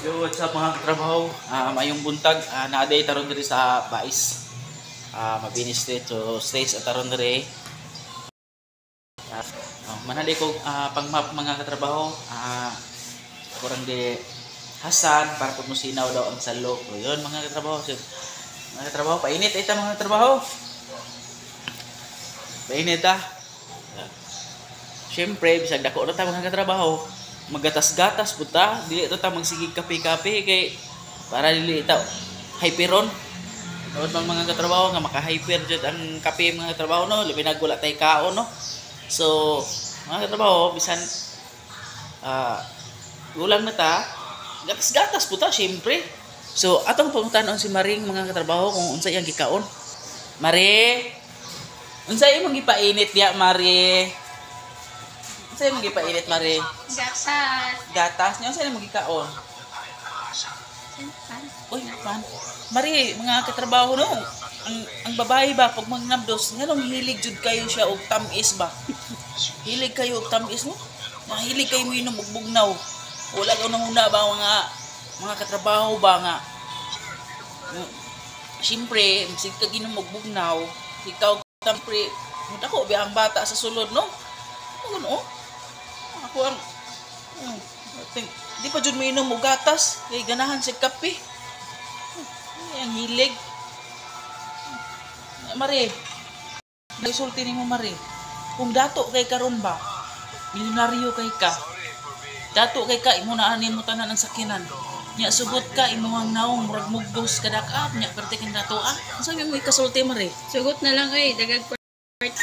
Yo, what's up mga trabaho? Mayong buntag, naaday taron diri sa Bais. Mabini Street, so stays at taron diri. Manali ko pang map mga katrabaho. Kurang di Hasan para pud musinaw daw ang salok. So yun mga katrabaho. So, mga katrabaho, painit ita mga katrabaho. Painit Siyempre, bisag dako na ta mga katrabaho. Magatas-gatas puta, dili to ta magsigig kape-kape kay para dili ta hyperon. Noon mga katrabaho nga maka-hyper jud ang kape mga katrabaho no, labi na wala tay kaon no. So, mga katrabaho bisan gulang na ta, gatas-gatas puta syempre. So, atong pangutanon si Maring mga katrabaho kung unsa iyang gikaon. Mari, unsa imong gipainit diya Mari? Unsa imong gipainit Mari? Gatas. Gatas niya unsa imong gikaon? Uy, pan. Mari, mga katrabaho no, ang babae ba pag mangnabdos, nganong hilig jud kayo siya og tamis ba? Hilig kayo og tamis no? Hilig kayo mo inom og bugnaw. Wala ka nang una ba mga katrabaho ba nga? Siyempre, sig ka ginom og bugnaw, ikaw tampre, dako ba ang bata sa sulod no? Ano? Ako ang di pa jud mo inom og gatas, kay ganahan sa kape. Ang hilig. Mari, naisulti ni mo Mari. Kung dato kay karon ba, milyonaryo kay ka. Dato kay ka, imo na anin mo tanan ang sakinan. Nya sugot ka, imo ang naong murag mugdos kadakap, nya perte kang dato Unsa mo ikasulti Mari? Sugot na lang dagag part.